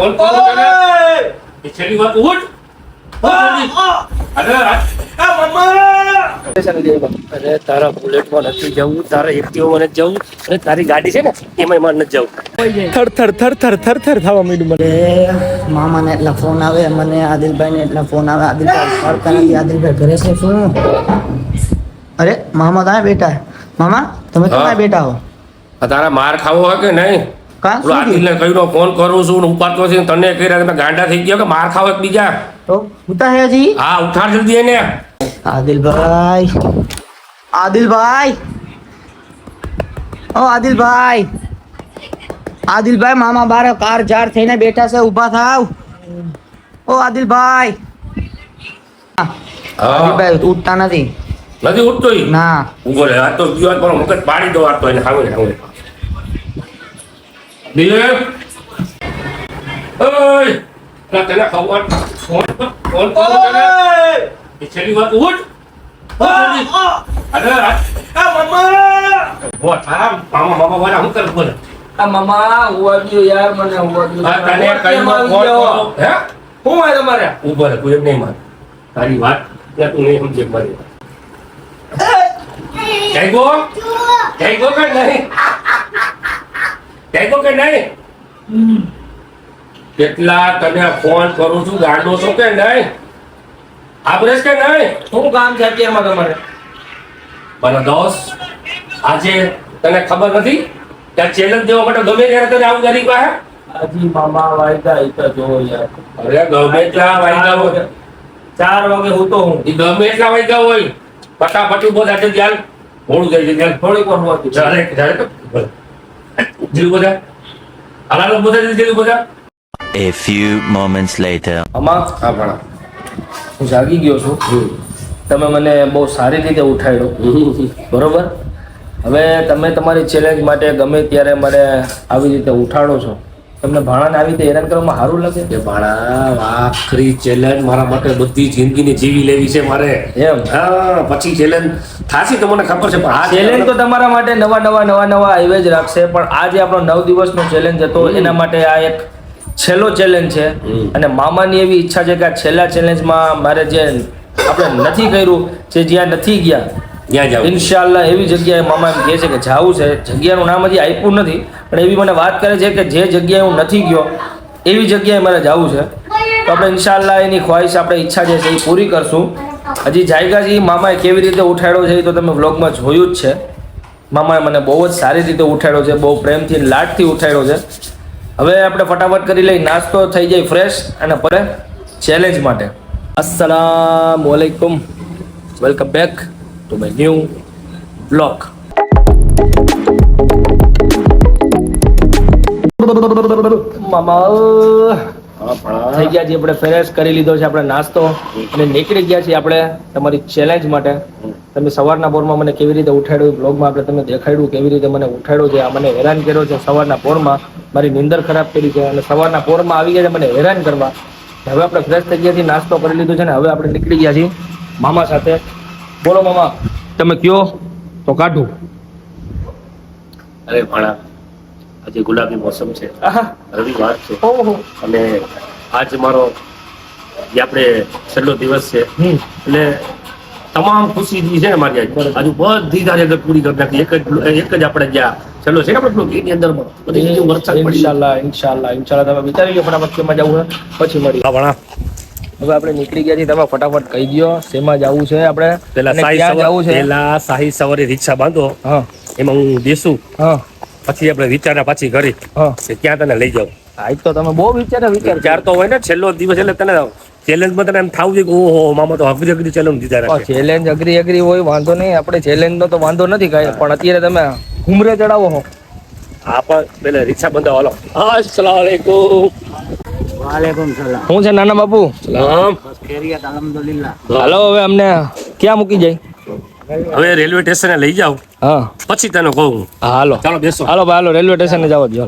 Phone કરો તને એ છેલ્લી વાત ઉઠ અરે તારા બુલેટમાં નથી જવું, તારા એક્ટિવામાં નથી જવું, અને તારી ગાડી છે ને એમાં મારે નથી જવું. થર થવા માંડ્યું મને. મામાને એટલા ફોન આવે, મને આદિલભાઈને એટલા ફોન આવે. આદિલભાઈ કરતા નથી. આદિલભાઈ ઘરે છે શું? અરે મામા ત્યાં બેઠા. મામા તમે ક્યાં બેઠા હો? તારા માર ખાવો હોય કે નહીં? કાં શું થયું? આદિલને કહીનો ફોન કરું છું ને ઉપાડતો છે, તને કર્યા તમે ગાંડા થઈ ગયો કે માર ખાવો એક બીજા? તો ઉતા હે જી. હા ઉઠાડ જલ્દી એને. આદિલભાઈ, આદિલભાઈ, ઓ આદિલભાઈ, આદિલભાઈ મામા બારે કાર જાર થઈને બેઠા છે, ઊભા થાવ. ઓ આદિલભાઈ. આદિલભાઈ ઉઠતા નથી. નથી ઉઠતો ઈ? ના ઉભો રહે. આ તો બીજો મારો મગજ પાડી દો. આ તો એને સામે સામે દિલે ઓય ના તને ખબર ફોન કરો તને એ છેલ્લી વાત ઉઠ. અરે વો થામ મામા વાળા હું કર બોલ. મામા હુવા ગયો યાર, મને હુવા ગયો. આ તને કઈ ફોન કરો હે? શું હોય તમારે? ઉભો રહે. તું એમ નહીં માર. તારી વાત ત્યાં તું નહીં સમજે મારી વાત. જાયગો કે નહીં? જાયગો કે નહીં? કેટલા તને ફોન કરું છું, ગાંડો છો કે નહીં? આબરેશ કે નહીં? શું કામ છે અત્યારમાં તમારે? મારા દોસ્ત આજે તને ખબર નથી કે ચેલેન્જ દેવા માટે ગમે ત્યારે તને આવું કરી પાસે? હજી મામા વાયદા એ તો જો યાર. અરે ગમે એટલા વાગ્યા હોય, 4 વાગે હું તો હું એ ગમે એટલા વાગ્યા હોય, ફટાફટ ઉભો થાય છે. ધ્યાન મોડું થઈ છે. ધ્યાન થોડીક વાર હોતી. જીવ બધા હાલાલો બધા જીવ બધા. A few moments later. આમાં હા ભણા હું જાગી ગયો છું. તમે મને બહુ સારી રીતે ઉઠાડ્યો, બરોબર? હવે તમે તમારી ચેલેન્જ માટે ગમે ત્યારે મને આવી રીતે ઉઠાડો છો. તમને ભાણાને આવી રીતે હેરાન કરવામાં સારું લાગે? કે ભાણા આખરી ચેલેન્જ મારા માટે બધી જિંદગીની જીવી લેવી છે મારે. એમ? હા પછી ચેલેન્જ થાશે તો મને ખબર છે, પણ આ ચેલેન્જ તો તમારા માટે નવા હાઈવે જ રાખશે, પણ આ જે આપણો 9 દિવસનો ચેલેન્જ હતો એના માટે આ એક છેલ્લો ચેલેન્જ છે. અને મામાની એવી ઈચ્છા છે કે આ છેલ્લા ચેલેન્જમાં મારે જે આપણે નથી કર્યું, જે જ્યાં નથી ગયા, ત્યાં જાવ. ઇન્શાલ્લાહ એવી જગ્યાએ મામા એમ કહે છે કે જાવું છે. જગ્યાનું નામ હજી આપ્યું નથી, પણ એવી મને વાત કરે છે કે જે જગ્યાએ હું નથી ગયો એવી જગ્યાએ મારે જવું છે. તો આપણે ઇન્શાલ્લાહ એની ખ્વાહિશ, આપણે ઈચ્છા જે છે એ પૂરી કરશું. હજી જાયગા છે મામાએ કેવી રીતે ઉઠાડ્યો છે એ તો તમે વ્લોગમાં જોયું જ છે. મામાએ મને બહુ જ સારી રીતે ઉઠાડ્યો છે, બહુ પ્રેમથી લાડથી ઉઠાડ્યો છે. હવે આપણે ફટાફટ કરી લઈ, નાસ્તો થઈ જાય ફ્રેશ, અને પડે ચેલેન્જ માટે. અસ્સલામુ અલૈકુમ, welcome back to my new blog. મામા થઈ ગયા છીએ આપણે, ફ્રેશ કરી લીધો છે આપણે નાસ્તો, અને નીકળી ગયા છીએ આપણે તમારી ચેલેન્જ માટે. તમે સવારના પોરમાં મને કેવી રીતે ઉઠાડ્યું, બ્લોગમાં આપણે તમે દેખાડ્યું કેવી રીતે મને ઉઠાડ્યો છે. આ મને હેરાન કર્યો છે સવારના પોરમાં, મારી નીંદર ખરાબ કરી છે, અને સવારના પોરમાં આવી ગયા છે મને હેરાન કરવા. હવે આપણે ફ્રેશ થઈ ગયા છીએ, નાસ્તો કરી લીધો છે, ને હવે આપણે નીકળી ગયા છીએ મામા સાથે. બોલો મામા, તમે કયો તો કાઢું. અરે ભાણા આજે ગુલાબી મોસમ છે, રવિવાર છે, ઓહો, અને આજ મારો જે આપણે છેલ્લો દિવસ છે, એટલે તમામ ખુશી જે છે ને મારી આજુ બધી તારી અંદર પૂરી કરી નાખી. એક જ આપણે જ્યાં છેલ્લો છે ને આપણે એની અંદર બધી બીજું વરસાદ પડી. ઇન્શાલ્લાહ તમે વિચારી લો ફટાફટ કેમાં જવું છે, પછી મળી. ભાણા હવે આપણે નીકળી ગયા છીએ, તમે ફટાફટ કહી દો શેમાં જવું છે આપણે, પેલા અને ક્યાં જવું છે. શાહી સવારે રિક્ષા બાંધો, હા એમાં હું બેસું, હા પછી આપણે વિચારા પાછી કરી હા, કે ક્યાં તને લઈ જાઉં. આજ તો તમે બહુ વિચાર તો હોય ને છેલ્લો દિવસ, એટલે તને ચેલેન્જમાં તને એમ થાવું છે કે ઓહો મામા તો અઘરી ચેલેન્જ દીધા રાખે. ચેલેન્જ અઘરી હોય વાંધો નહીં, આપણે ચેલેન્જ નો તો વાંધો નથી કાંઈ, પણ અત્યારે તમે ઘૂમરે ચડાવો છો. હા પણ પેલા રિક્ષા બંધાવો. હાલો. અસ્સલામુ અલૈકુમ. વાલેકુમ સલામ. શું છે નાના બાપુ? સલામ. ખેરિયત અલ્હમ્દુલિલ્લાહ. હાલો, હવે અમને ક્યાં મૂકી જાય? હવે રેલવે સ્ટેશને લઈ જાવ, હા પછી તને કહું. હા, હાલો ચાલો બેસો. હાલો ભાઈ, હાલો રેલવે સ્ટેશને જવા દો.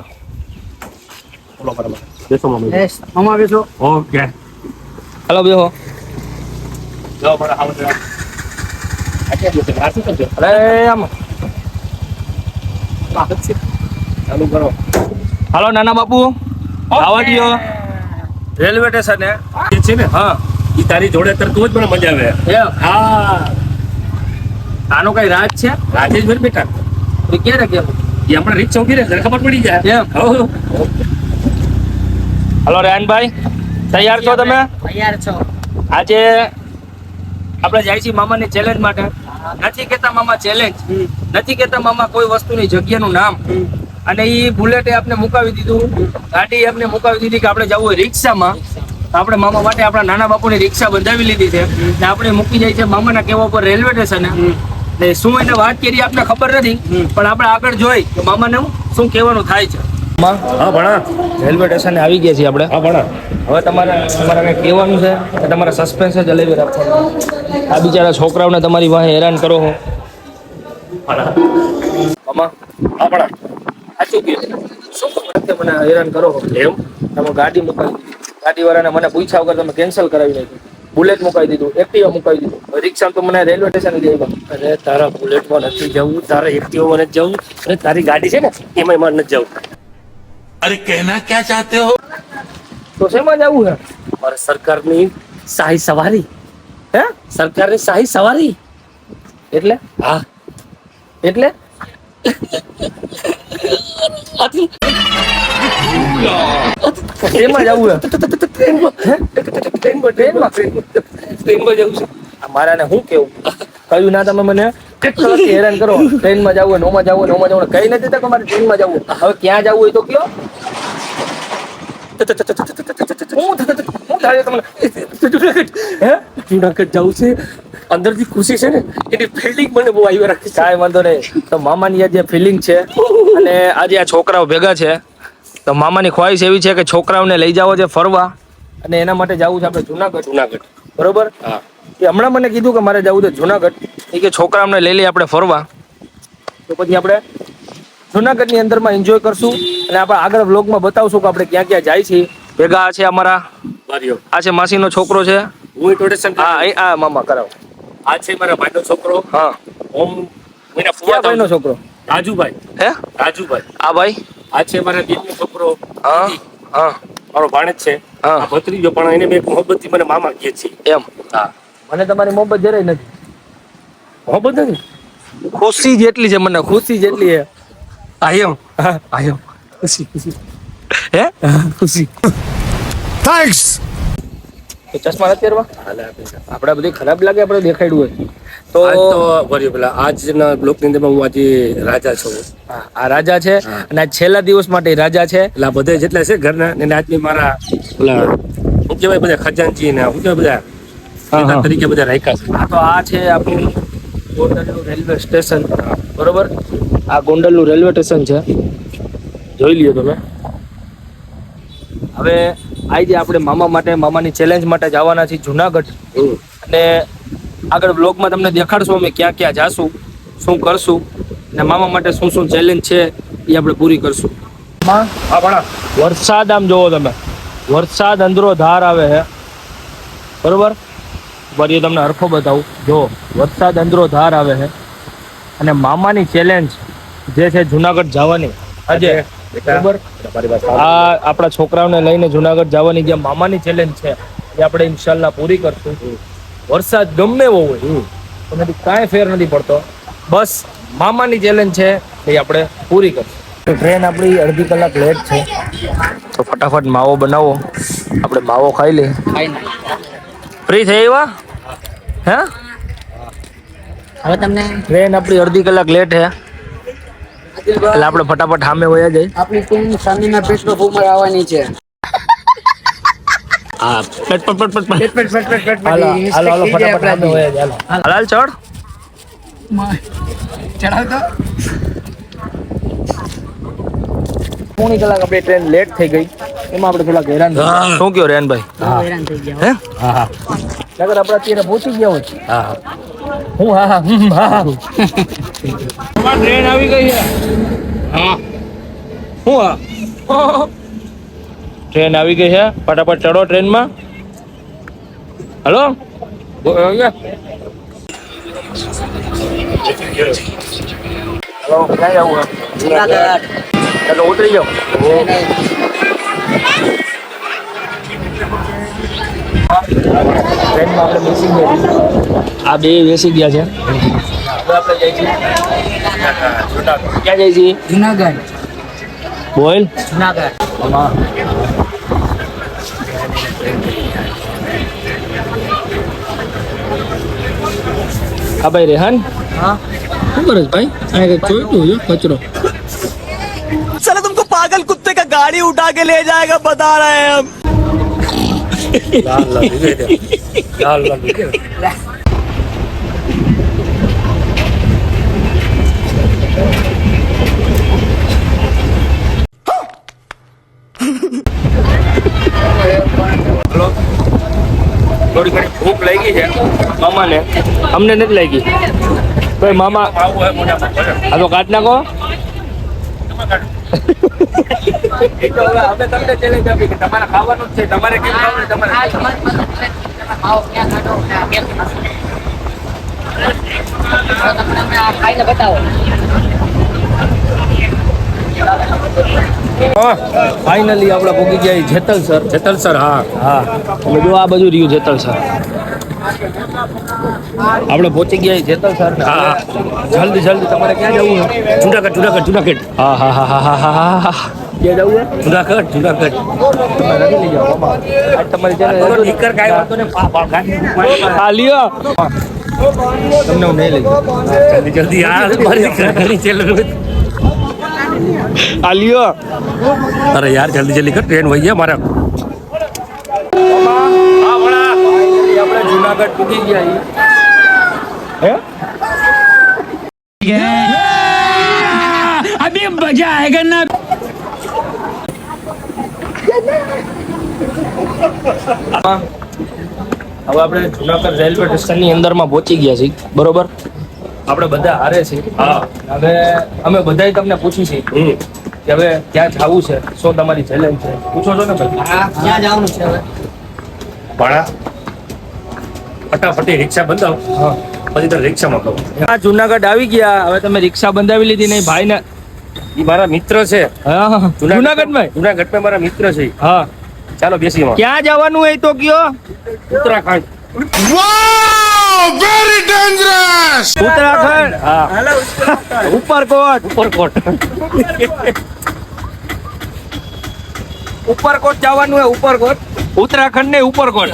બોલો બરાબર. બેસો મામા. યસ મામા બેસો. ઓકે. હાલો બેહો. જાઓ બડા આવો જરા. આ કે બેસો. આ શું કરજો? અરે આમ ચાલુ કરો. હાલો નાના બાપુ, આવવા દો. રેલવે સ્ટેશને એ છે ને હા એ તારી જોડે અત્યારે તું જ મને મજા આવે એમ હા આનો કઈ રાજ છે રાજેશભાઈ બેટા એ ક્યારે કેમ એ હમણાં રિક્ષા ઉભી રહે તને ખબર પડી જાય એમ હો. હલો રેહાનભાઈ તૈયાર છો તમે તૈયાર છો આજે આપણે જાય છીએ મામાની ચેલેન્જ માટે નથી કેતા મામા ચેલેન્જ નથી કેતા મામા કોઈ વસ્તુની જગ્યાનું નામ અને એ બુલેટે આપણે મુકાવી દીધું ગાડી આપણે મુકાવી દીધી કે આપણે જવું હોય રિક્ષામાં તો આપણે મામા માટે આપણા નાના બાપુની રિક્ષા બંધાવી લીધી છે ને આપણે મૂકી જાય છે મામાના કહેવા પર રેલવે સ્ટેશને ને શું એને વાત કરી આપણે ખબર નથી પણ આપણે આગળ જોઈ કે મામાને શું કહેવાનું થાય છે હા ભણા રેલવે સ્ટેશને આવી ગયા છીએ આપણે હા ભણા હવે તમારે કંઈક કહેવાનું છે કે તમારે સસ્પેન્સ જ હલાવી રાખવાનું આ બિચારા છોકરાઓને તમારી વાહે હેરાન કરો છો ભણા મામા હા ભણા સાચું કે શું ખબર કે મને હેરાન કરો છો એમ તમે ગાડી મુકાવી દીધી ગાડીવાળાને મને પૂછ્યા વગર તમે કેન્સલ કરાવી નાખ્યું બુલેટ મુકાવી દીધું એક્ટિવા મુકાવી દીધું રિક્ષા તો મને રેલવે સ્ટેશન લઈ આવ્યા અરે તારા બુલેટમાં નથી જવું તારા એક્ટિવામાં નથી જવું અને તારી ગાડી છે ને એમાં મારે નથી જવું अरे कहना क्या चाहते हो તો શેમાં જવું છે મારે સરકારની શાહી સવારી હે સરકારની શાહી સવારી એટલે હા એટલે શેમાં જવું છે ટ્રેનમાં જવું છે મારાને શું કેવું કહ્યું ના તમે મને કેટલી હેરાન કરો ટ્રેનમાં જવું હોય નોમાં જવું હોય નોમાં જવું હોય. કઈ નથી તો મારે ટ્રેનમાં જવું હોય. હવે ક્યાં જવું હોય તો કયો શું થાય તમને હે જુનાગઢ જવું છે અંદરથી ખુશી છે ને એની ફિલ્ડિંગ મને બહુ આવી રાખી છે કાંઈ વાંધો નહીં તો મામાની આજે ફિલિંગ છે અને આજે આ છોકરાઓ ભેગા છે તો મામાની ખ્વાહિશ એવી છે કે છોકરાઓને લઈ જાવો છે ફરવા અને એના માટે જવું છે આપણે જુનાગઢ જુનાગઢ બરોબર હા એ હમણાં મને કીધું કે મારે જવું છે જુનાગઢ એ કે છોકરાઓને લઈ લઈએ આપણે ફરવા તો પછી આપણે જુનાગઢની અંદરમાં એન્જોય કરશું અને આપણે આગળ વ્લોગમાં બતાવશું કે આપણે ક્યાં ક્યાં જાય છીએ ભેગા છે અમારા માર્યો આ છે માસીનો છોકરો છે હું ઇન્ટ્રોડક્શન હા આ મામા કરાવો આ છે મારા ભાઈનો છોકરો હા ઓમ મેરા ફુવા ક્યાં ભાઈનો છોકરો રાજુભાઈ હે રાજુભાઈ આ ભાઈ આ છે મારા દીદનો છોકરો હા હા મારો ભાણેજ છે હા. આ ભત્રીજો પણ એને મેં મોહબ્બતથી મને મામા કહે છે એમ હા મને તમારી મોહબ્બત જરાય નથી મોહબ્બત નથી ખુશી જેટલી છે મને ખુશી જેટલી છે આયમ હા આયમ ખુશી ખુશી હે ખુશી थैंक्स તો ચશ્મા નથી પહેરવા હાલે આપણે આપણે બધી ખરાબ લાગે આપણે દેખાડ્યું હોય તો આજ તો વર્યો પેલા આજના બ્લોકની અંદરમાં હું આજે રાજા છું હા, આ રાજા છે અને આ છેલ્લા દિવસ માટે રાજા છે એટલે આ બધા જેટલા છે ઘરના એને આજની મારા પેલા શું કહેવાય બધા ખજાનચી ને શું કહેવાય બધા હા. નેતા તરીકે બધા રાખ્યા છે આ તો આ છે આપણું ગોંડલનું રેલવે સ્ટેશન બરોબર આ ગોંડલનું રેલવે સ્ટેશન છે જોઈ લ્યો તમે હવે આજે આપણે મામા માટે મામાની ચેલેન્જ માટે જવાના છીએ જુનાગઢ અને આગળ બ્લોગમાં તમને દેખાડશું અમે ક્યાં ક્યાં જાશું શું કરશું અને મામા માટે શું શું ચેલેન્જ છે એ આપણે પૂરી કરશું હા ભણા વરસાદ આમ જોવો તમે વરસાદ અંદરો ધાર આવે છે બરોબર ફરી તમને હરખો બતાવું જો વરસાદ અંદરો ધાર આવે છે અને મામાની ચેલેન્જ જે છે જુનાગઢ જવાની આજે બરોબર આ આપણા છોકરાઓને લઈને જુનાગઢ જવાની જે મામાની ચેલેન્જ છે એ આપણે ઇન્શાલ્લાહ પૂરી કરશું વરસાદ ગમે એવો હોય એનાથી કાંઈ ફેર નથી પડતો બસ મામાની ચેલેન્જ છે એ આપણે પૂરી કરશું ટ્રેન આપણી અડધી કલાક લેટ છે તો ફટાફટ માવો બનાવો આપણે માવો ખાઈ લઈએ ફ્રી થઈ આવ્યા હે હવે તમને ટ્રેન આપણી અડધી કલાક લેટ છે એટલે આપણે ફટાફટ સામે વયા જઈએ આપણી ટીમ સાંજના પેટ્રોલ ફૂમર આવવાની છે હા પટ પટ પટ પટ હાલો હાલો હાલો ફટાફટ સામે વયા જઈએ હાલો હાલ ચડ ચડાવ તો પોણી કલાક આપણી ટ્રેન લેટ થઈ ગઈ એમાં આપણે થોડા હેરાન થયા. શું કયો રેનભાઈ હેરાન થઈ ગયા હે હા હા નગર આપણે અત્યારે પહોંચી ગયા હોય હા હું હા હા હા ટ્રેન આવી ગઈ છે હા હું હા ટ્રેન આવી ગઈ છે ફટાફટ ચડો ટ્રેનમાં હલો હલો ક્યાં જવું છે જુનાગઢ ચાલો ઉતરી જાઓ ટ્રેનમાં આપણે બેસી ગયા છીએ. આ બે બેસી ગયા છે. હવે આપણે જઈએ છીએ ક્યાં જઈએ છીએ? જુનાગઢ. બોલ. જુનાગઢ. આમાં હા ભાઈ રેહાન हाँ શું કરે છે ભાઈ? આ કંઈક ચોઈટું છે કચરો. साले तुमको पागल कुत्ते का गाड़ी उठा के ले जाएगा बता रहे हैं हम. લાલ લાલ ઉભે છે. લાલ લાલ ઉભે છે. થોડી ઘણી ભૂખ લાગી છે મામાને, અમને નથી લાગી. તો મામા આવું હોય મોઢામાં ભલે. આ તો કાઢ નાખો. એ તો હવે અમે તમને ચેલેન્જ આપી કે તમારે ખાવાનું જ છે, તમારે કેમ ખાવાનું તમારે ફાઇનલી આપણે પહોંચી ગયા જેતલ સર. જેતલ સર. હા હા એટલે જો આ બધું રહ્યું જેતલ સર. આપણે પહોંચી ગયા જેતલ સર. હા. જલ્દી જલ્દી તમારે ક્યાં જવું છે? જુનાગઢ જુનાગઢ જુનાગઢ હા હા હા હા હા હા હા. ક્યાં જવું છે? જુનાગઢ જુનાગઢ. તમે નથી લઈ જાઓ મામા. આજ તમારી થોડો ચેનલ નીકર કાંઈ વાંધો નહીં. હા લ્યો. તમને હું નહીં લઈ જાઉં. જલ્દી જલ્દી આ મારી ઘણી ચેલેન્જ. આ લ્યો. અરે યાર જલ્દી જલ્દી કર, ટ્રેન વહી ગયા મારા. હા ભણા. Finally આપણે જુનાગઢ પૂકી ગયા છીએ. હે? अभी मजा आएगा ना। હવે આપણે જુનાગઢ રેલવે સ્ટેશનની અંદરમાં પહોંચી ગયા છીએ. બરોબર, આપણે બધા હારે છીએ. હા. હવે અમે બધાય તમને પૂછ્યું છે કે હવે ક્યાં જવું છે, શું તમારી ચેલેન્જ છે, પૂછો છો ને ભાઈ? ક્યાં જવાનું છે હવે? ભણા ફટાફટી રિક્ષા બંધાવ, હા. પછી તો રિક્ષામાં કહું. આ જુનાગઢ આવી ગયા. હવે તમે રિક્ષા બંધાવી લીધી નહીં ભાઈને? એ મારા મિત્ર છે. હા જુનાગઢમાં. જુનાગઢમાં મારા મિત્ર છે. હા, ચાલો બેસી માં. ક્યાં જવાનું હોય તો કયો? Uttarakhand. Wow, very dangerous. Uttarakhand. હા. ઉપરકોટ. ઉપરકોટ. ઉપરકોટ જવાનું હોય. ઉપરકોટ. ઉત્તરાખંડ ને ઉપરકોટ.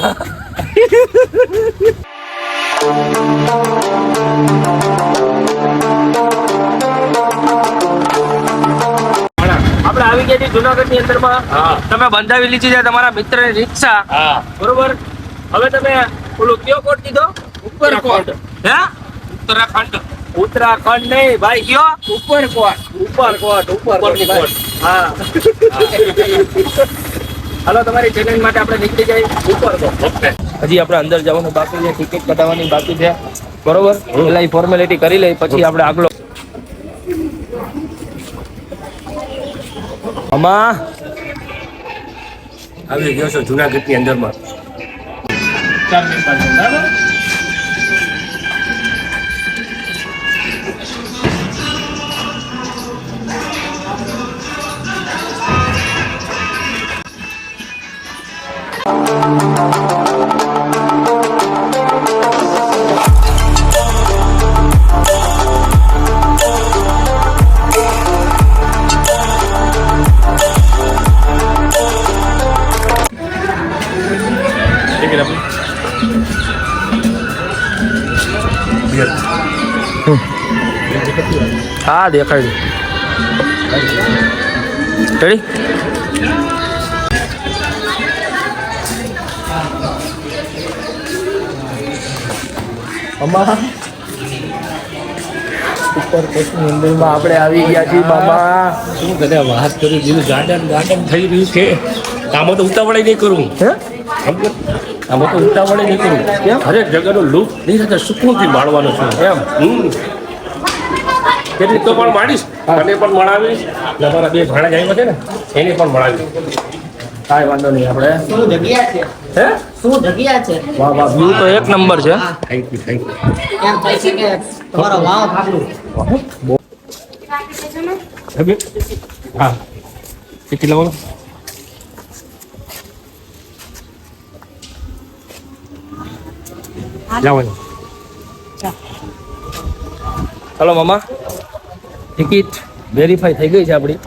આપણે આવી ગયા છીએ જુનાગઢ ની અંદરમાં. હા. તમે બંધાવી લીધી છે તમારા મિત્ર ની રિક્ષા. હા. બરોબર, હવે તમે ઓલું કયો કોટ કીધો? ઉપરકોટ. હે? ઉત્તરાખંડ. ઉત્તરાખંડ નહીં ભાઈ, કયો? ઉપરકોટ. ઉપરકોટ. ઉપરની કોટ. હા. હાલો, તમારી ચેલેન્જ માટે આપણે નીકળી જઈએ ઉપરકોટ. ઓકે. હજી આપણે અંદર જવાનું બાકી છે, ટિકિટ કઢાવવાની બાકી છે. બરોબર, પેલા એ ફોર્મેલિટી કરી લઈ, પછી આપણે આગળ. આમાં આવી ગયો છો જુનાગઢ ની અંદરમાં. 4 મિનિટ પાછળ, બરાબર? ટિકિટ આપી. બિયર. હા દેખાય છે. રેડી? અમારા ઉપરકોટની અંદરમાં આપણે આવી ગયા છીએ મામા. શું તને વાત કરી દીધું? ગાર્ડન ગાર્ડન થઈ રહ્યું છે. આમાં તો ઉતાવળે નહીં કરું. હે? આમાં તો ઉતાવળે નહીં કરું. કેમ? હરેક જગ્યાનો લુક નહીં થતા સુકૂનથી માણવાનો છું. એમ? કેટલીક તો પણ માણીશ, તને પણ મળાવીશ, ને મારા બે ભાણા આવ્યા છે ને એને પણ મળાવીશ. કાંઈ વાંધો નહીં. આપણે શું જગ્યા છે? હે? શું જગ્યા છે? વાહ વાહ, વ્યૂ તો એક નંબર છે. Thank you thank you. એમ થઈ શકે તમારો વાવ ફાકડું. હા ટિકિટ લાવો. જવાનું. ચાલો મામા, ટિકિટ વેરીફાઈ થઈ ગઈ છે આપણી.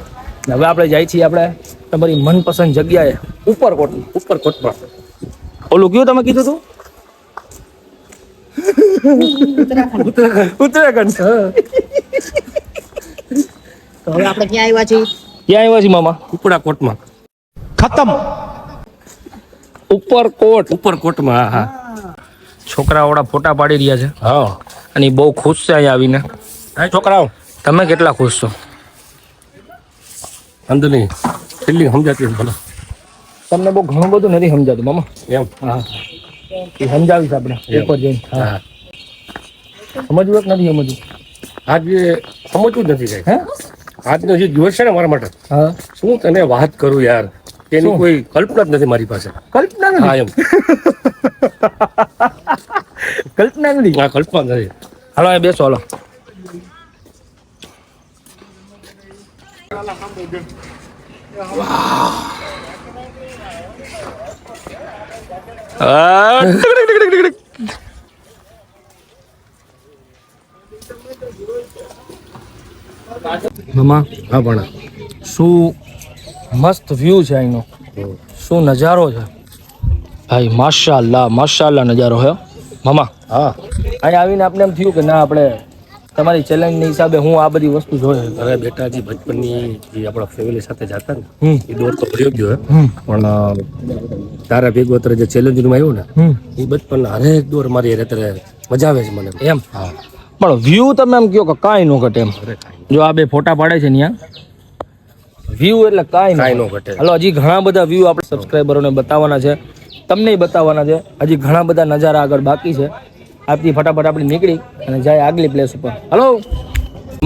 ને હવે આપણે જાય છીએ આપણે તમારી મનપસંદ જગ્યાએ ઉપરકોટમાં. ઓલું કયું તમે કીધું હતું? ઉત્તરાખંડ. તો હવે આપણે ક્યાં આવ્યા છીએ? ક્યાં આવ્યા છીએ મામા? ઉપરાકોટમાં. ઉપરકોટમાં. હા. છોકરાઓડા ફોટા પાડી રહ્યા છે હા. અને ઈ બહુ ખુશ છે અહીંયા આવીને. છોકરાઓ તમે કેટલા ખુશ છો? અંદરની ફિલ્ડિંગ સમજાતી નથી મને. તમને બહુ ઘણું બધું નથી સમજાતું મામા. એમ. હા, એ સમજાવીશ આપણે ઉપર જઈને. હા, સમજવું કે નથી સમજવું? આજે સમજવું જ નથી કઈ. હે? આજનો જે દિવસ છે ને મારા માટે, હા, શું તને વાત કરું યાર, તેની શું? કોઈ કલ્પના જ નથી મારી પાસે. કલ્પના હા નથી. એમ. કલ્પના નથી. હા, કલ્પના નથી. હાલો અહીં બેસો. હાલો. મામા, હા પણ શું મસ્ત વ્યૂ છે અહીંનો, શું નજારો છે ભાઈ. માશાઅલ્લાહ નજારો છે મામા. હા. અહીં આવીને આપણે એમ થયું કે ના, આપણે તમારી ચેલેન્જની હિસાબે હું આ બધી વસ્તુ જોઈ. અરે બેટા, જે બચપનની જે આપણા ફેમિલી સાથે જતા ને હમ. એ દોર તો ભર્યો ગયો હે. હમ. પણ તારા ભેગો અત્યારે જે ચેલેન્જમાં આવ્યું ને, હમ. એ બચપનના હરેક દોર મારી અત્યારે મજા આવે છે મને. એમ. હા. પણ વ્યૂ તમે એમ કહો કે કાંઈ ન ઘટે એમ. અરે કાંઈ જો આ બે ફોટા પાડે છે ત્યાં વ્યૂ એટલે કાંઈ કાંઈ ન ન ઘટે. હાલો, હજી ઘણા બધા વ્યૂ આપણે સબસ્ક્રાઈબરોને બતાવવાના છે, તમને બતાવવાના છે. હજી ઘણા બધા નજારા આગળ બાકી છે. આપતી ફટાફટ આપણે નીકળી અને જાય આગલી પ્લેસ ઉપર. હલો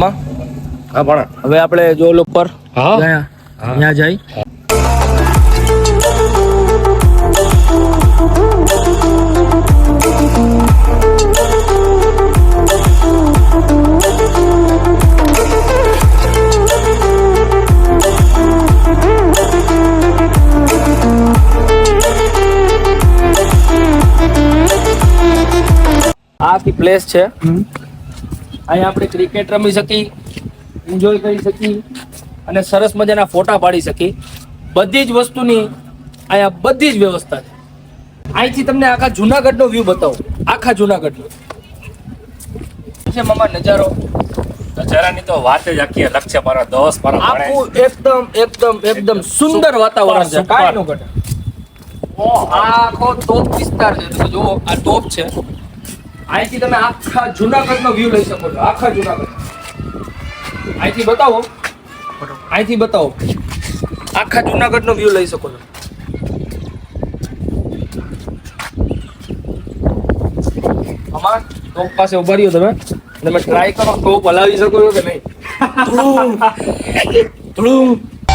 માં, હા પણ હવે આપણે જો ઓલો ઉપર હા. ગયા ત્યાં જાય. આ આખી પ્લેસ છે. અહીંયા આપણે ક્રિકેટ રમી શકી, એન્જોય કરી શકી અને સરસ મજાના ફોટા પાડી શકી. બધી જ વસ્તુની અહીંયા બધી જ વ્યવસ્થા છે. અહીંથી તમને આખા જુનાગઢનો વ્યૂ બતાવો. આખા જુનાગઢનો છે મામા નજારો. નજારાની તો વાત જ આખી અલગ છે. મારા 10 મારા આખું એકદમ સુંદર વાતાવરણ છે. કાંઈ ન ઘટે. આ આખો ટોપ વિસ્તાર છે. તમે જુઓ, આ ટોપ છે. અહીંથી તમે આખા જુનાગઢનો વ્યૂ લઈ શકો છો. આખા જુનાગઢ અહીંથી બતાવો. આખા જુનાગઢનો વ્યૂ લઈ શકો છો. અમાર ટોપ પાસે ઉભા રહ્યો તમે ટ્રાય કરો. ટોપ હલાવી શકો છો કે નહીં?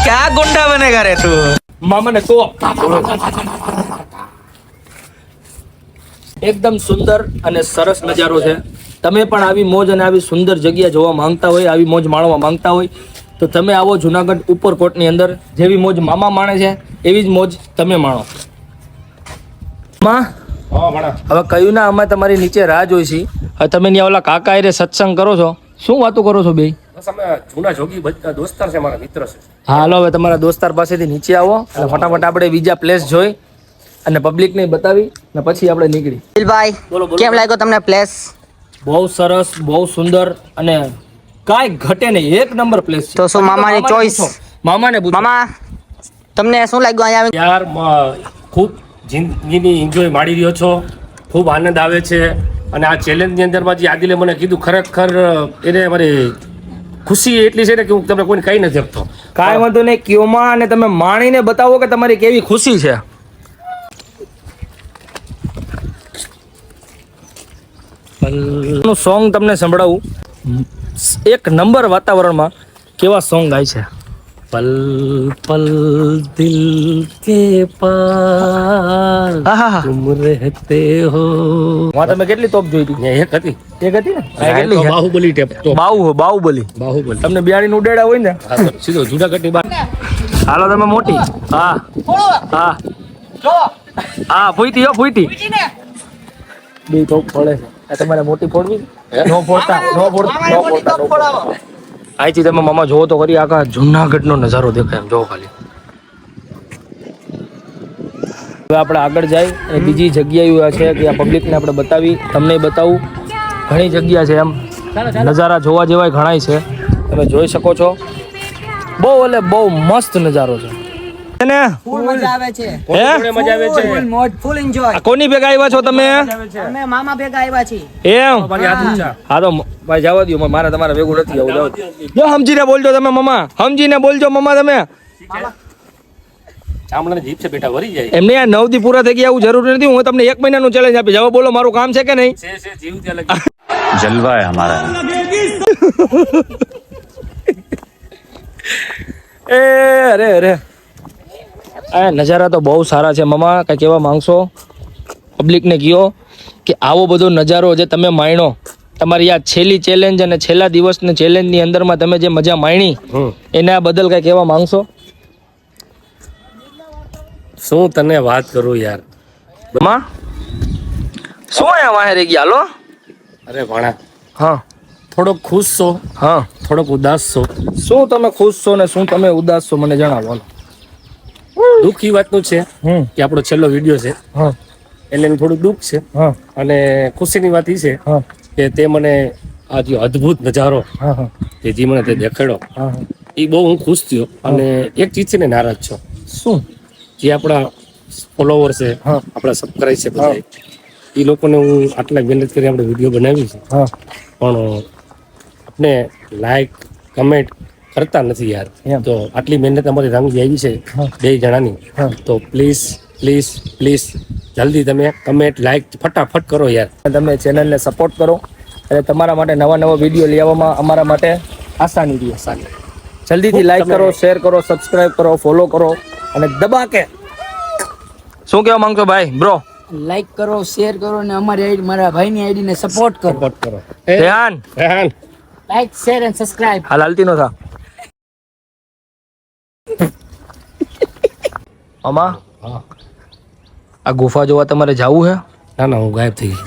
क्या गुंडा बनेगा रे तू? મામાને ટોપ એકદમ સુંદર અને સરસ નજારો છે. તમે પણ આવી મોજ અને આવી સુંદર જગ્યા જોવા માંગતા હોય, આવી મોજ માણવા માંગતા હોય તો તમે આવો જુનાગઢ ઉપરકોટની અંદર. જેવી મોજ મામા માણે છે એવી જ મોજ તમે માણો. માં, હા પણ હવે કયું ના અમે તમારી નીચે રાહ જોઈ છીએ. હવે તમે ત્યાં ઓલા કાકા હારે સત્સંગ કરો છો, શું વાતો કરો છો બે? બસ અમે જૂના જોગી બધા દોસ્તાર છે, મારા મિત્ર છે. હા, હાલો હવે તમારા દોસ્તાર પાસેથી નીચે આવો અને ફટાફટ આપણે બીજા પ્લેસ જોઈ અને પબ્લિકને બતાવી ને પછી આપણે નીકળી. દિલભાઈ, બોલો, બોલો. કેમ લાગ્યો તમને પ્લેસ? બહુ સરસ, બહુ સુંદર અને કાંઈ ઘટે નહીં. એક નંબર પ્લેસ છે. તો શું મામાની ચોઈસ? મામાને પૂછો. મામા, તમને શું લાગ્યું અહીંયા યાર ખૂબ જિંદગીની એન્જોય માણી રહ્યો છો. ખૂબ આનંદ આવે છે. અને આ ચેલેન્જની અંદરમાં જે આદિલે મને કીધું, ખરેખર એને મારી ખુશી એટલી છે ને કે હું તમને કોઈને કહી નથી શકતો. કાંઈ વાંધો નહીં, કયોમાં અને તમે માણીને બતાવો કે તમારી કેવી ખુશી છે. સોંગ તમને સંભળાવું. એક નંબર વાતાવરણમાં કેવા સોંગ ગાય છે. પલ પલ દિલ કે પાસ આહાહા. તુમ રહેતે હો. વાં તમે કેટલી તોપ જોઈ હતી? એક હતી. એક હતી ને? આ કેટલી છે? બાહુબલી ટેપ તો બાહુબલી. બાહુબલી. તમને બિયાણીને ઉડાડ્યા હોય ને. હા, તો સીધો જુનાગઢની બહાર. હાલો તમે મોટી. હા હા હા, ફૂઈતી હો, ફૂઈતી. બે તો પડે છે આ તમારે મોટી ફોડવી નો ફોડતા અહીંથી તમે મામા જોવો તો ખરી આખા જુનાગઢનો નજારો દેખાય એમ જોવો ખાલી હવે આપણે આગળ જાય અને બીજી જગ્યાઓ છે કે આ પબ્લિકને આપણે બતાવી તમને બતાવું ઘણી જગ્યા છે એમ નજારા જોવા જેવાય ઘણાય છે તમે જોઈ શકો છો બહુ એટલે બહુ મસ્ત નજારો છે ફૂલ મજા આવે છે હે મજા આવે છે ફૂલ મોજ ફૂલ એન્જોય કોની ભેગા આવ્યા છો તમે અમે મામા ભેગા આવ્યા છીએ એમ મારી હાથ ઊંચા. હા તો ભાઈ જવા દો મારે તમારે ભેગું નથી જવું જવા દ્યો. જો સમજીને બોલજો તમે મમ્મા સમજીને બોલજો મમ્મા તમે ચામડાની જીભ છે બેટા વરી જાય એમને આ 9 દી પૂરા થઈ ગયા એવું જરૂરી નથી હું તમને 1 મહિનાનું ચેલેન્જ આપી જાવ બોલો મારું કામ છે કે નહીં છે જીવ ત્યાં લગી जलवा है हमारा એ અરે અરે આ નજારા તો બહુ સારા છે મમ્મા કઈ કહેવા માંગશો પબ્લિકને કહો કે આવો બધો નજારો જે તમે માણ્યો તમારી આ છેલ્લી ચેલેન્જ અને છેલ્લા દિવસની ચેલેન્જની અંદરમાં તમે જે મજા માણી એના બદલ કઈ કહેવા માંગશો શું તને વાત કરું યાર મમ્મા શું આયા વાહે રહી ગયા હાલો અરે ભાણા હા થોડોક ખુશ છો હા થોડોક ઉદાસ છો શું તમે ખુશ છો ને શું તમે ઉદાસ છો મને જણાવો હાલો. દુઃખ ઈ વાતનું છે કે આપણો છેલ્લો વિડીયો છે હા એટલે એનું થોડું દુઃખ છે હા અને ખુશીની વાત ઈ છે હા કે તે મને આ જે અદ્ભુત નજારો હા હા કે જે મને તે દેખાડ્યો હા એ બહુ હું ખુશ થયો અને એક ચીજથી ને નારાજ છો શું જે આપણા ફોલોવર છે હા. આપણા સબસ્ક્રાઇબ છે બધા એ લોકોને હું આટલા મહેનત કરી આપણે વિડીયો બનાવી છે હા પણ આપણે લાઈક કમેન્ટ કરતા નથી યાર એમ. તો આટલી મહેનત અમારી રંગ આવી છે હા. 2 જણાની હા. તો પ્લીઝ પ્લીઝ પ્લીઝ જલ્દી તમે કમેન્ટ લાઈક ફટાફટ કરો યાર તમે ચેનલને સપોર્ટ કરો અને તમારા માટે નવા નવા વિડીયો લેવામાં અમારા માટે આસાની રહે જલ્દીથી લાઈક કરો શેર કરો સબસ્ક્રાઇબ કરો ફોલો કરો અને દબાકે શું કહેવા માંગતો ભાઈ બ્રો લાઈક કરો શેર કરો અને અમારી આઈડી મારા ભાઈની આઈડી ને સપોર્ટ કરો સપોર્ટ કરો ધ્યાન Rehan like share and subscribe હાલ હાલતી નો થા અમા હા. આ ગુફા જોવા તમારે જવું હે ના ના હું ગાયબ થઈ ગઈ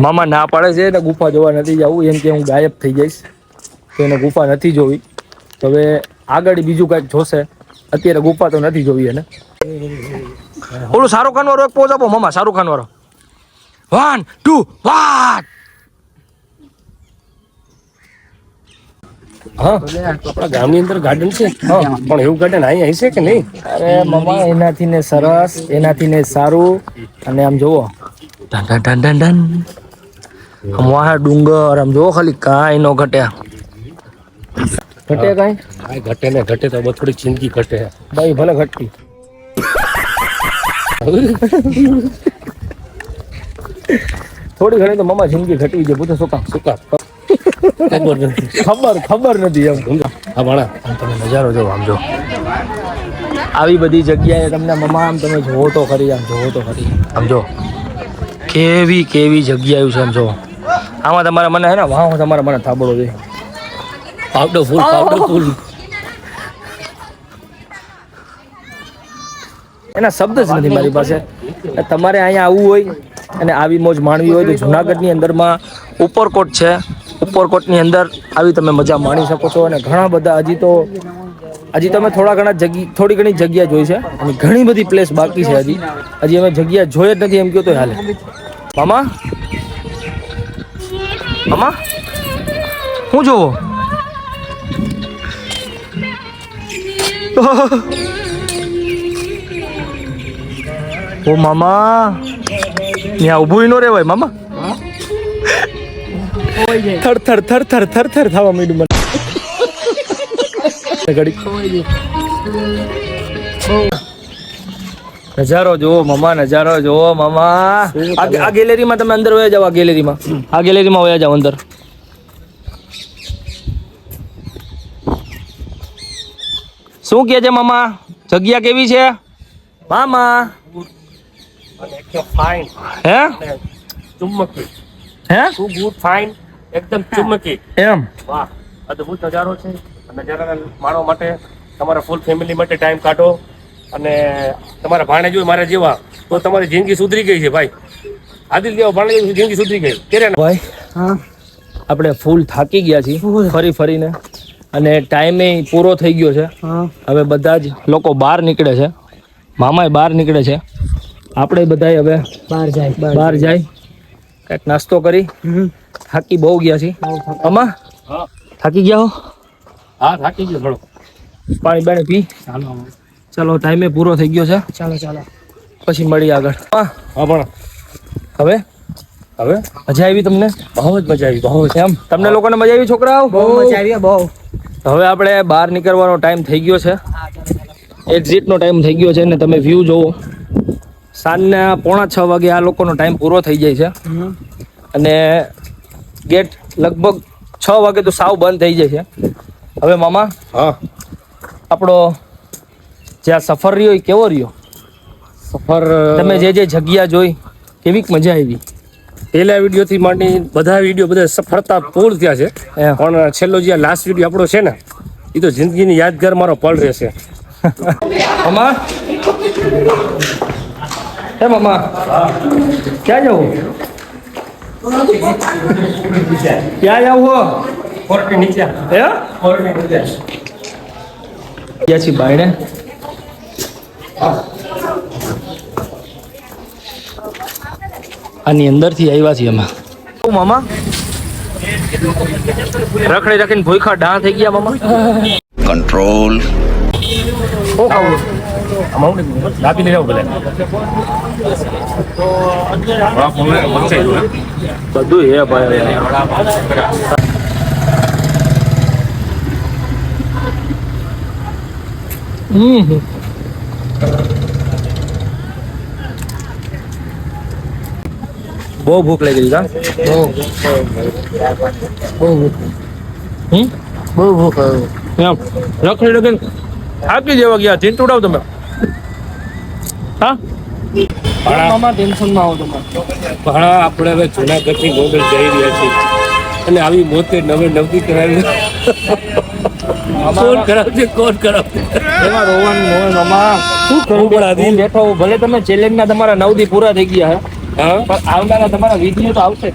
મામા ના પાડે છે ને ગુફા જોવા નથી જવું એમ કે હું ગાયબ થઈ જઈશ તો એને ગુફા નથી જોવી તો હવે આગળ બીજું કાંઈક જોશે અત્યારે ગુફા તો નથી જોવી એને ઓલું શાહરુખ ખાન વાળો એક પોઝ આપો મામા શાહરુખ ખાન વાળો 1 2 1 હા આપણા ગામની અંદર ગાર્ડન છે પણ એવું ગાર્ડન અહીંયા હશે કે નહીં અરે મામા એનાથી ને સરસ એનાથી ને સારું અને આમ જોવો done done done done done આમ વાહ ડુંગર આમ જોવો ખાલી કાંઈ નો ઘટે ઘટે કાંઈ આ ઘટે ને ઘટે તો બહુ થોડી જિંદગી ઘટે ભાઈ ભલે ઘટતી થોડી ઘણી તો મામા જિંદગી ઘટવી છે પૂછો શું કામ ખબર નથી એમ હા ભાણા આમ તમે નજારો જો આમ જો આવી બધી જગ્યાએ તમને મમ્મા આમ તમે જોવો તો ખરી આમ જોવો તો ખરી આમ જો કેવી કેવી જગ્યાઓ છે આમ જો આમાં તમારે મને હે ને વાહ તમારે મને થાબડો છે પાવડરફુલ એના શબ્દ જ નથી મારી પાસે તમારે અહીંયા આવવું હોય અને આવી મોજ માણવી હોય તો જુનાગઢની અંદરમાં ઉપરકોટ છે ઉપરકોટની અંદર આવી તમે મજા માણી શકો છો અને ઘણા બધા હજી તમે થોડી ઘણી જગ્યા જોઈ છે અને ઘણી બધી પ્લેસ બાકી છે હજી અમે જગ્યા જોઈ જ નથી એમ કહો તો હાલે મામા મામા શું જોવો ઓ મામા ત્યાં ઊભું ન રહેવાય મામા થર થર થર થર થર થર થવા માંડ્યું મને ઘડીક નજારો જોવો મામા નજારો જોવો મામા આ ગેલેરીમાં તમે અંદર વયા જાઓ આ ગેલેરીમાં વયા જાઓ અંદર શું કહે છે મામા જગ્યા કેવી છે મામા ફાઇન હે ચુમ્બકી હે ટુ ગુડ ફાઇન એકદમ ચુમ્બકી એમ વાહ અદ્ભુત નજારો છે નજારાને માણવા માટે તમારા ફૂલ ફેમિલી માટે ટાઈમ કાઢો અને તમારા ભાણેજ હોય મારા જેવા તો તમારી જિંદગી સુધરી ગઈ છે ભાઈ. આદિલ દેવ ભાણેજ જિંદગી સુધરી ગઈ. કેરે ના? ભાઈ હા આપણે ફૂલ થાકી ગયા છીએ ફૂલ. ફરીને અને ટાઈમે પૂરો થઈ ગયો છે. હા હવે બધા જ લોકો બહાર નીકળે છે, મામાએ બહાર નીકળે છે, આપણે બધાય હવે બહાર જાય બહાર જાય, કંઈક નાસ્તો કરી. થાકી બહુ ગયા છીએ. અમા હા થાકી ગયા હો? હા થાકી ગયો થોડો. પાણી બાણી પી. ચાલો ચાલો ટાઈમે પૂરો થઈ ગયો છે, ચાલો ચાલો પછી મળીએ આગળ. હા પણ હવે હવે મજા આવી તમને? બહુ જ મજા આવી, બહુ જ. એમ તમને લોકોને મજા આવી છોકરાઓ? બહુ મજા આવી બહુ. હવે આપણે બહાર નીકળવાનો ટાઈમ થઈ ગયો છે, એક્ઝિટનો ટાઈમ થઈ ગયો છે ને તમે વ્યૂ જોવો. સાંજના 5:45 વાગે આ લોકોનો ટાઈમ પૂરો થઈ જાય છે અને ગેટ લગભગ 6 વાગે તો સાવ બંધ થઈ જાય છે. હવે મામા હા આપણો જે આ સફર રહ્યો એ કેવો રહ્યો? સફર તમે જે જગ્યા જોઈ કેવીક મજા આવી? પહેલા વિડીયોથી માંડી બધા વિડીયો બધા સફળતા પૂર્ણ થયા છે, એમ. પણ છેલ્લો જે લાસ્ટ વિડીયો આપણો છે ને એ તો જિંદગીની યાદગાર મારો પળ રહેશે. મામા હે મામા ક્યાં જવું? ક્યાં જાવ હો? કોર્ટની નીચે હે કોર્ટની નીચે ગયા છીએ બાયણે. આની અંદરથી આવ્યા છીએ અમે. મામા રખડી રખીને ભૂખા ડાહ થઈ ગયા મામા. કંટ્રોલ. શું ખાવું? લાપી લઈ આવો ભલે. બધું હે ભાઈ. બહુ ભૂખ લાગી ગઈ. બહુ ભૂખ એમ રખડી રખીને થાકી જેવા ગયા. ચીંટુડાવ તમે. હા મામા ટેન્શનમાં આવો તમે. પણ આપણે હવે જુનાગઢથી ગોગલ જઈ રહ્યા છીએ અને આવી મોતે નવથી કરાવી. કોણ કરાવશે? કોણ કરાવશે? એમાં રોવાનું હોય મામા. શું કરવું પડે? હું બેઠો હોઉં. ભલે તમે ચેલેન્જના તમારા 9 દી પૂરા થઈ ગયા હે, હા પણ આવનારા તમારા વિડીયો તો આવશે જ.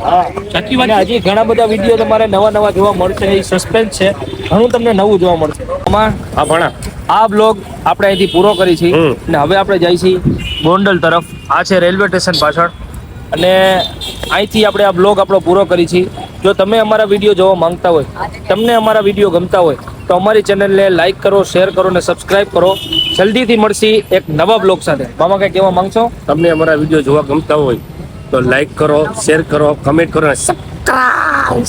હા સાચી વાત અને હજી ઘણા બધા વિડીયો તમારે નવા જોવા મળશે. એ સસ્પેન્સ છે, ઘણું તમને નવું જોવા મળશે. આમાં હા ભણા આ બ્લોગ આપણે અહીંથી પૂરો કરી છીએ હમ. અને હવે આપણે જઈએ છીએ ગોંડલ તરફ. આ છે રેલવે સ્ટેશન પાછળ અને અહીંથી આપણે આ બ્લોગ આપણો પૂરો કરી છીએ. જો તમે અમારા વિડીયો જોવા માંગતા હોય, તમને અમારા વિડીયો ગમતા હોય તો અમારી ચેનલને લાઈક કરો, શેર કરો અને સબસ્ક્રાઇબ કરો. જલ્દીથી મળશી એક નવા બ્લોગ સાથે. મામા કંઈ કહેવા માંગશો? તમને અમારા વિડીયો જોવા ગમતા હોય તો લાઈક કરો, શેર કરો, કમેન્ટ કરો અને સબસ્ક્રાઇબ.